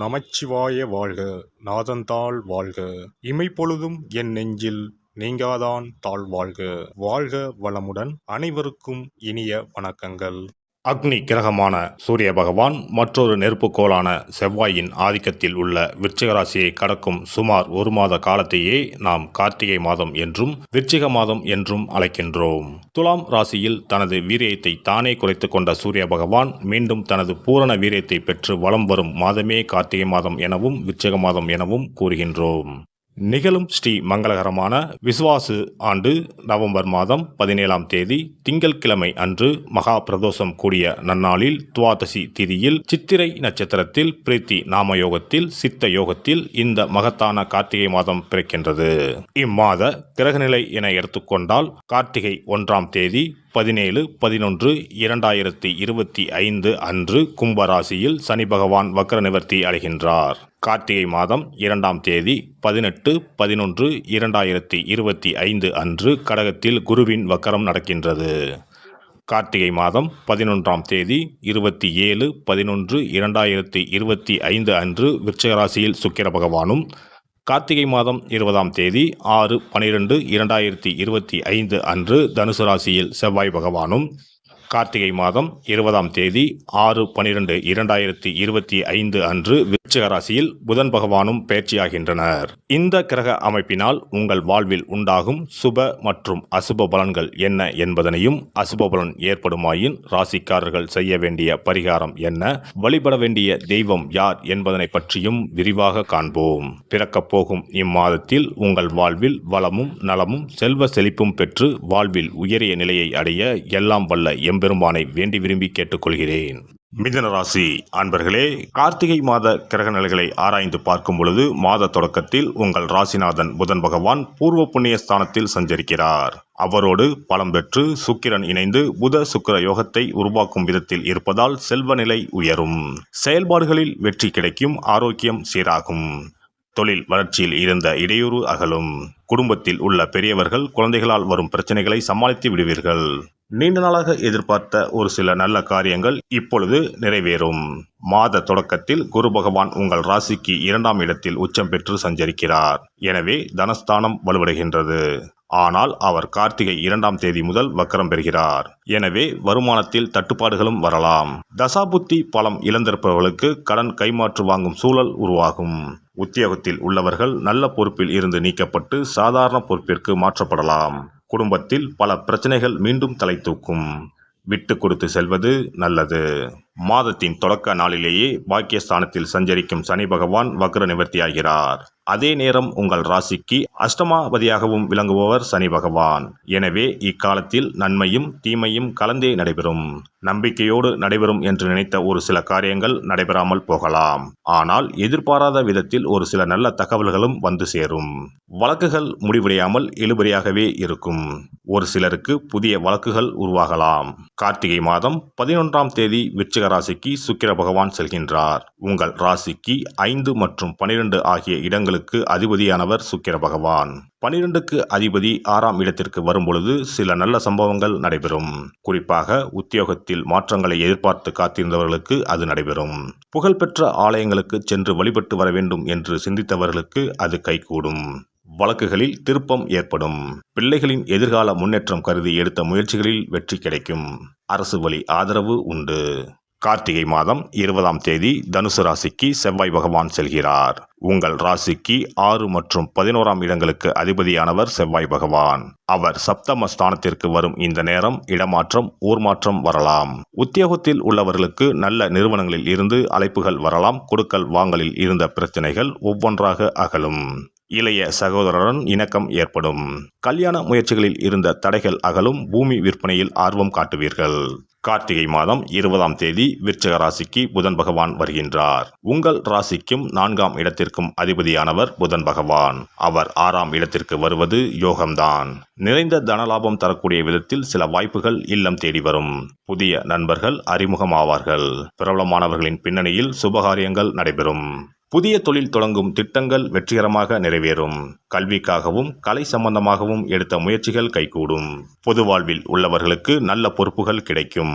நமச்சிவாய வாழ்க. நாதந்தாள் வாழ்க. இமைப்பொழுதும் என் நெஞ்சில் நீங்காதான் தாழ்வாழ்க. வாழ்க வளமுடன். அனைவருக்கும் இனிய வணக்கங்கள். அக்னி கிரகமான சூரிய பகவான் மற்றொரு நெருப்புக்கோளான செவ்வாயின் ஆதிக்கத்தில் உள்ள விருச்சிக ராசியை கடக்கும் சுமார் 1 மாத காலத்தையே நாம் கார்த்திகை மாதம் என்றும் விருச்சிக மாதம் என்றும் அழைக்கின்றோம். துலாம் ராசியில் தனது வீரியத்தை தானே குறைத்து கொண்ட சூரிய பகவான் மீண்டும் தனது பூரண வீரியத்தை பெற்று வலம் வரும் மாதமே கார்த்திகை மாதம் எனவும் விருச்சிக மாதம் எனவும் கூறுகின்றோம். நிகழும் ஸ்ரீ மங்களகரமான விசுவாசு ஆண்டு நவம்பர் மாதம் 17ஆம் தேதி திங்கட்கிழமை அன்று மகா பிரதோஷம் கூடிய நன்னாளில் துவாதசி திதியில் சித்திரை நட்சத்திரத்தில் பிரீத்தி நாம யோகத்தில் சித்த யோகத்தில் இந்த மகத்தான கார்த்திகை மாதம் பிறக்கின்றது. இம்மாத கிரகநிலை என எடுத்துக்கொண்டால் கார்த்திகை 1ஆம் தேதி 17/11/2025 அன்று கும்பராசியில் சனி பகவான் வக்ர நிவர்த்தி அடைகின்றார். கார்த்திகை மாதம் 2ஆம் தேதி 18/11/2025 அன்று கடகத்தில் குருவின் வக்கரம் நடக்கின்றது. கார்த்திகை மாதம் 11ஆம் தேதி 27/11/2025 அன்று விருச்சிக ராசியில் சுக்கிர பகவானும், கார்த்திகை மாதம் 20ஆம் தேதி 6/12/2025 அன்று தனுசு ராசியில் செவ்வாய் பகவானும், கார்த்திகை மாதம் 20ஆம் தேதி 6/12/2025 அன்று விருச்சிக ராசியில் புதன் பகவானும் பயிற்சியாகின்றனர். இந்த கிரக அமைப்பினால் உங்கள் வாழ்வில் உண்டாகும் சுப மற்றும் அசுப பலன்கள் என்ன என்பதனையும், அசுப பலன் ஏற்படுமாயின் ராசிக்காரர்கள் செய்ய வேண்டிய பரிகாரம் என்ன, வழிபட வேண்டிய தெய்வம் யார் என்பதனை பற்றியும் விரிவாக காண்போம். பிறக்கப் போகும் இம்மாதத்தில் உங்கள் வாழ்வில் வளமும் நலமும் செல்வ செழிப்பும் பெற்று வாழ்வில் உயரிய நிலையை அடைய எல்லாம் வல்ல எம்பெருமானை வேண்டி விரும்பி கேட்டுக்கொள்கிறேன். மிதுன ராசி அன்பர்களே, கார்த்திகை மாத கிரக நிலைகளை ஆராய்ந்து பார்க்கும் பொழுது மாத தொடக்கத்தில் உங்கள் ராசிநாதன் புதன் பகவான் பூர்வ புண்ணிய ஸ்தானத்தில் சஞ்சரிக்கிறார். அவரோடு பலம் பெற்று சுக்கிரன் இணைந்து புத சுக்கிர யோகத்தை உருவாக்கும் விதத்தில் இருப்பதால் செல்வ நிலை உயரும், செயல்பாடுகளில் வெற்றி கிடைக்கும், ஆரோக்கியம் சீராகும், தொழில் வளர்ச்சியில் இருந்த இடையூறு அகலும், குடும்பத்தில் உள்ள பெரியவர்கள் குழந்தைகளால் வரும் பிரச்சனைகளை சமாளித்து விடுவீர்கள். நீண்ட நாளாக எதிர்பார்த்த ஒரு சில நல்ல காரியங்கள் இப்பொழுது நிறைவேறும். மாத தொடக்கத்தில் குரு பகவான் உங்கள் ராசிக்கு 2ஆம் இடத்தில் உச்சம் பெற்று சஞ்சரிக்கிறார். எனவே தனஸ்தானம் வலுவடைகின்றது. ஆனால் அவர் கார்த்திகை 2ஆம் தேதி முதல் வக்கரம் பெறுகிறார். எனவே வருமானத்தில் தட்டுப்பாடுகளும் வரலாம். தசாபுத்தி பலம் இழந்திருப்பவர்களுக்கு கடன் கைமாற்று வாங்கும் சூழல் உருவாகும். உத்தியோகத்தில் உள்ளவர்கள் நல்ல பொறுப்பில் இருந்து நீக்கப்பட்டு சாதாரண பொறுப்பிற்கு மாற்றப்படலாம். குடும்பத்தில் பல பிரச்சனைகள் மீண்டும் தலை தூக்கும். விட்டு கொடுத்து செல்வது நல்லது. மாதத்தின் தொடக்க நாளிலேயே பாக்கியஸ்தானத்தில் சஞ்சரிக்கும் சனி பகவான் வக்ர நிவர்த்தியாகிறார். அதே நேரம் உங்கள் ராசிக்கு அஷ்டமாபதியாகவும் விளங்குபவர் சனி பகவான். எனவே இக்காலத்தில் நன்மையும் தீமையும் கலந்தே நடைபெறும். நம்பிக்கையோடு நடைபெறும் என்று நினைத்த ஒரு சில காரியங்கள் நடைபெறாமல் போகலாம். ஆனால் எதிர்பாராத விதத்தில் ஒரு சில நல்ல தகவல்களும் வந்து சேரும். வழக்குகள் முடிவடையாமல் இழுபறியாகவே இருக்கும். ஒரு சிலருக்கு புதிய வழக்குகள் உருவாகலாம். கார்த்திகை மாதம் 11ஆம் தேதி விருச்சிக ராசிக்கு சுக்கிர பகவான் செல்கின்றார். உங்கள் ராசிக்கு 5 மற்றும் 12 ஆகிய இடங்களுக்கு அதிபதியானவர் சுக்கிர பகவான். 12க்கு அதிபதி 6ஆம் இடத்திற்கு வரும்பொழுது சில நல்ல சம்பவங்கள் நடைபெறும். குறிப்பாக உத்தியோகத்தில் மாற்றங்களை எதிர்பார்த்து காத்திருந்தவர்களுக்கு அது நடைபெறும். புகழ்பெற்ற ஆலயங்களுக்கு சென்று வழிபட்டு வர வேண்டும் என்று சிந்தித்தவர்களுக்கு அது கைகூடும். வழக்குகளில் திருப்பம் ஏற்படும். பிள்ளைகளின் எதிர்கால முன்னேற்றம் கருதி எடுத்த முயற்சிகளில் வெற்றி கிடைக்கும். அரசு வழி ஆதரவு உண்டு. கார்த்திகை மாதம் 20ஆம் தேதி தனுசு ராசிக்கு செவ்வாய் பகவான் செல்கிறார். உங்கள் ராசிக்கு 6 மற்றும் 11ஆம் இடங்களுக்கு அதிபதியானவர் செவ்வாய் பகவான். அவர் சப்தம ஸ்தானத்திற்கு வரும் இந்த நேரம் இடமாற்றம், ஊர் மாற்றம் வரலாம். உத்தியோகத்தில் உள்ளவர்களுக்கு நல்ல நிறுவனங்களில் இருந்து அழைப்புகள் வரலாம். கொடுக்கல் வாங்கலில் இருந்த பிரச்சனைகள் ஒவ்வொன்றாக அகலும். இளைய சகோதரருடன் இணக்கம் ஏற்படும். கல்யாண முயற்சிகளில் இருந்த தடைகள் அகலும். பூமி விற்பனையில் ஆர்வம் காட்டுவீர்கள். கார்த்திகை மாதம் 20ஆம் தேதி விருச்சிக ராசிக்கு புதன் பகவான் வருகின்றார். உங்கள் ராசிக்கும் 4ஆம் இடத்திற்கும் அதிபதியானவர் புதன் பகவான். அவர் 6ஆம் இடத்திற்கு வருவது யோகம்தான். நிறைந்த தனலாபம் தரக்கூடிய விதத்தில் சில வாய்ப்புகள் இல்லம் தேடி வரும். புதிய நண்பர்கள் அறிமுகமாவார்கள். பிரபலமானவர்களின் பின்னணியில் சுபகாரியங்கள் நடைபெறும். புதிய தொழில் தொடங்கும் திட்டங்கள் வெற்றிகரமாக நிறைவேறும். கல்விக்காகவும் கலை சம்பந்தமாகவும் எடுத்த முயற்சிகள் கைகூடும். பொது வாழ்வில் உள்ளவர்களுக்கு நல்ல பொறுப்புகள் கிடைக்கும்.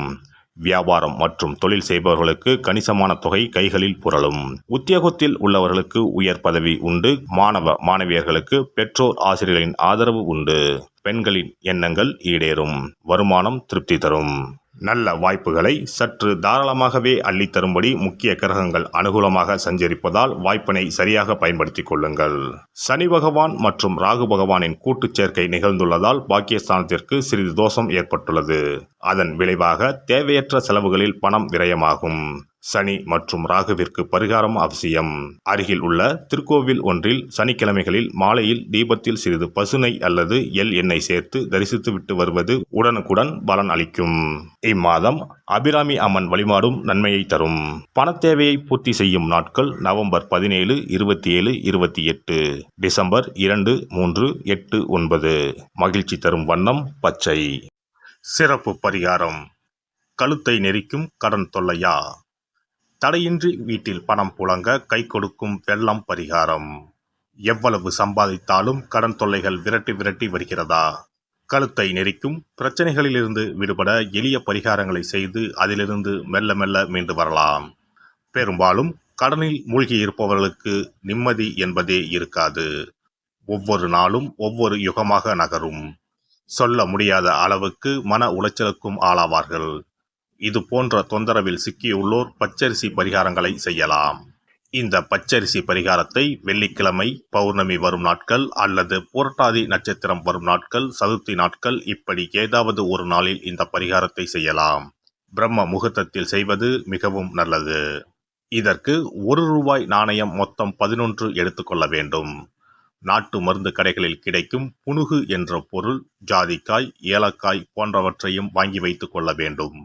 வியாபாரம் மற்றும் தொழில் செய்பவர்களுக்கு கணிசமான தொகை கைகளில் புரளும். உத்தியோகத்தில் உள்ளவர்களுக்கு உயர் பதவி உண்டு. மாணவ மாணவியர்களுக்கு பெற்றோர் ஆசிரியர்களின் ஆதரவு உண்டு. பெண்களின் எண்ணங்கள் ஈடேறும். வருமானம் திருப்தி தரும். நல்ல வாய்ப்புகளை சற்று தாராளமாகவே அள்ளித்தரும்படி முக்கிய கிரகங்கள் அனுகூலமாக சஞ்சரிப்பதால் வாய்ப்பினை சரியாக பயன்படுத்திக் கொள்ளுங்கள். சனி பகவான் மற்றும் ராகு பகவானின் கூட்டுச் சேர்க்கை நிகழ்ந்துள்ளதால் பாக்கியஸ்தானத்திற்கு சிறிது தோஷம் ஏற்பட்டுள்ளது. அதன் விளைவாக தேவையற்ற செலவுகளில் பணம் விரயமாகும். சனி மற்றும் ராகுவிற்கு பரிகாரம் அவசியம். அருகில் உள்ள திருக்கோவில் ஒன்றில் சனிக்கிழமைகளில் மாலையில் தீபத்தில் சிறிது பசுனை அல்லது எள் எண்ணெய் சேர்த்து தரிசித்து விட்டு வருவது உடனுக்குடன் பலன் அளிக்கும். இம்மாதம் அபிராமி அம்மன் வழிபாடும் நன்மையை தரும். பணத்தேவையை பூர்த்தி செய்யும் நாட்கள் நவம்பர் 17, 27, 28, டிசம்பர் 2, 3, 8, 9. மகிழ்ச்சி தரும் வண்ணம் பச்சை. சிறப்பு பரிகாரம். கழுத்தை நெரிக்கும் கடன் தொல்லையா? தடையின்றி வீட்டில் பணம் புழங்க கை கொடுக்கும் வெள்ளம் பரிகாரம். எவ்வளவு சம்பாதித்தாலும் கடன் தொல்லைகள் விரட்டி விரட்டி வருகிறதா? கழுத்தை நெரிக்கும் பிரச்சனைகளிலிருந்து விடுபட எளிய பரிகாரங்களை செய்து அதிலிருந்து மெல்ல மெல்ல மீண்டு வரலாம். பெரும்பாலும் கடனில் மூழ்கி இருப்பவர்களுக்கு நிம்மதி என்பதே இருக்காது. ஒவ்வொரு நாளும் ஒவ்வொரு யுகமாக நகரும். சொல்ல முடியாத அளவுக்கு மன உளைச்சலுக்கும் ஆளாவார்கள். இது போன்ற தொந்தரவில் சிக்கியுள்ளோர் பச்சரிசி பரிகாரங்களை செய்யலாம். இந்த பச்சரிசி பரிகாரத்தை வெள்ளிக்கிழமை, பௌர்ணமி வரும் நாட்கள் அல்லது புரட்டாதி நட்சத்திரம் வரும் நாட்கள், சதுர்த்தி நாட்கள் இப்படி ஏதாவது ஒரு நாளில் இந்த பரிகாரத்தை செய்யலாம். பிரம்ம முகூர்த்தத்தில் செய்வது மிகவும் நல்லது. இதற்கு ₹1 நாணயம் மொத்தம் 11 எடுத்துக்கொள்ள வேண்டும். நாட்டு மருந்து கடைகளில் கிடைக்கும் புனுகு என்ற பொருள், ஜாதிக்காய், ஏலக்காய் போன்றவற்றையும் வாங்கி வைத்துக் கொள்ள வேண்டும்.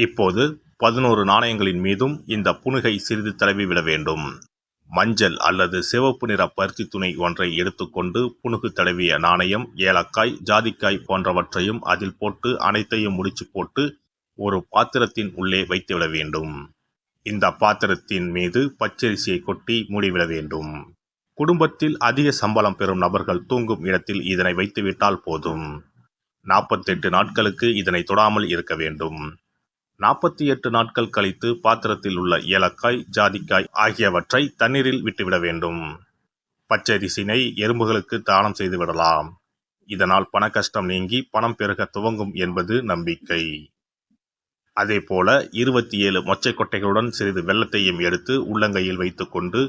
இப்போது 11 நாணயங்களின் மீதும் இந்த புனுகை சிறிது தடவி விட வேண்டும். மஞ்சள் அல்லது சிவப்பு நிற பருத்தி துணி ஒன்றை எடுத்துக்கொண்டு புனுகு தடவிய நாணயம், ஏலக்காய், ஜாதிக்காய் போன்றவற்றையும் அதில் போட்டு அனைத்தையும் முடிச்சு போட்டு ஒரு பாத்திரத்தின் உள்ளே வைத்துவிட வேண்டும். இந்த பாத்திரத்தின் மீது பச்சரிசியை கொட்டி மூடிவிட வேண்டும். குடும்பத்தில் அதிக சம்பளம் பெறும் நபர்கள் தூங்கும் இடத்தில் இதனை வைத்துவிட்டால் போதும். 48 நாட்களுக்கு இதனை தொடாமல் இருக்க வேண்டும். 48 நாட்கள் கழித்து பாத்திரத்தில் உள்ள ஏலக்காய், ஜாதிக்காய் ஆகியவற்றை தண்ணீரில் விட்டுவிட வேண்டும். பச்சரிசினை எறும்புகளுக்கு தானம் செய்து விடலாம். இதனால் பண கஷ்டம் நீங்கி பணம் பெருக துவங்கும் என்பது நம்பிக்கை. அதேபோல 27 மொச்சை கொட்டைகளுடன் சிறிது வெல்லத்தையும் எடுத்து உள்ளங்கையில் வைத்துக்கொண்டு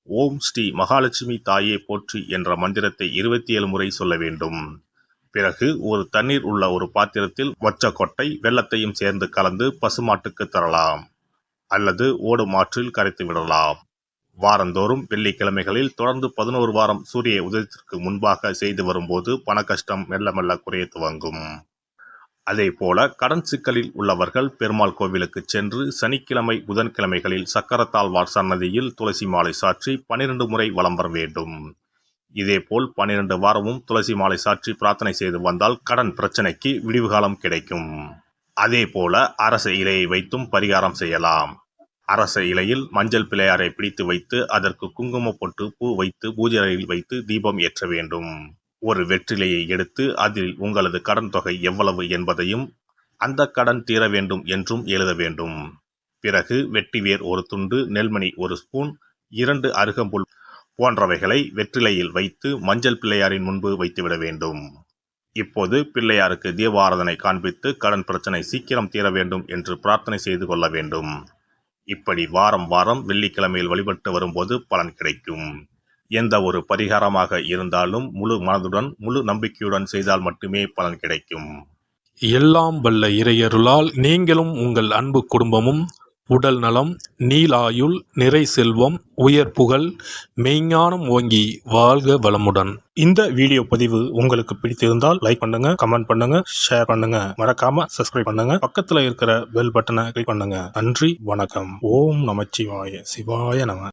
ஓம் ஸ்ரீ மகாலட்சுமி தாயே போற்றி என்ற மந்திரத்தை 27 முறை சொல்ல வேண்டும். பிறகு ஒரு தண்ணீர் உள்ள ஒரு பாத்திரத்தில் மொச்சக்கொட்டை வெல்லத்தையும் சேர்ந்து கலந்து பசுமாட்டுக்கு தரலாம் அல்லது ஓடும் ஆற்றில் கரைத்து விடலாம். வாரந்தோறும் வெள்ளிக்கிழமைகளில் தொடர்ந்து 11 வாரம் சூரிய உதயத்திற்கு முன்பாக செய்து வரும்போது பண கஷ்டம் மெல்ல மெல்ல குறைய துவங்கும். அதே போல கடன் சிக்கலில் உள்ளவர்கள் பெருமாள் கோவிலுக்கு சென்று சனிக்கிழமை, புதன்கிழமைகளில் சக்கரத்தாழ்வார் சன்னதியில் துளசி மாலை சாற்றி 12 முறை வலம் வர வேண்டும். இதேபோல் 12 வாரமும் துளசி மாலை சாற்றி பிரார்த்தனை செய்து வந்தால் கடன் பிரச்சனைக்கு விடிவு காலம் கிடைக்கும். அதே போல அரச இலையை வைத்தும் பரிகாரம் செய்யலாம். அரச இலையில் மஞ்சள் பிள்ளையாரை பிடித்து வைத்து அதற்கு குங்கும பொட்டு, பூ வைத்து பூஜை அறையில் வைத்து தீபம் ஏற்ற வேண்டும். ஒரு வெற்றிலையை எடுத்து அதில் உங்களது கடன் தொகை எவ்வளவு என்பதையும் அந்த கடன் தீர வேண்டும் என்றும் எழுத வேண்டும். பிறகு வெட்டிவேர் ஒரு துண்டு, நெல்மணி ஒரு ஸ்பூன், 2 அருகம்புல் போன்றவைகளை வெற்றிலையில் வைத்து மஞ்சள் பிள்ளையாரின் முன்பு வைத்துவிட வேண்டும். இப்போது பிள்ளையாருக்கு தீபாராதனை காண்பித்து கடன் பிரச்சனை சீக்கிரம் தீர வேண்டும் என்று பிரார்த்தனை செய்து கொள்ள வேண்டும். இப்படி வாரம் வாரம் வெள்ளிக்கிழமையில் வழிபட்டு வரும்போது பலன் கிடைக்கும். எந்த ஒரு பரிகாரமாக இருந்தாலும் முழு மனதுடன் முழு நம்பிக்கையுடன் செய்தால் மட்டுமே பலன் கிடைக்கும். எல்லாம் வல்ல இறையருளால் நீங்களும் உங்கள் அன்பு குடும்பமும் உடல் நலம், நீலாயுள், நிறை செல்வம், உயர் புகழ், மெய்ஞானம் ஓங்கி வாழ்க வளமுடன். இந்த வீடியோ பதிவு உங்களுக்கு பிடித்திருந்தால் லைக் பண்ணுங்க, கமெண்ட் பண்ணுங்க, ஷேர் பண்ணுங்க, மறக்காம சப்ஸ்கிரைப் பண்ணுங்க, பக்கத்துல இருக்கிற பெல் பட்டனை கிளிக் பண்ணுங்க. நன்றி, வணக்கம். ஓம் நமச்சிவாய. சிவாய நம.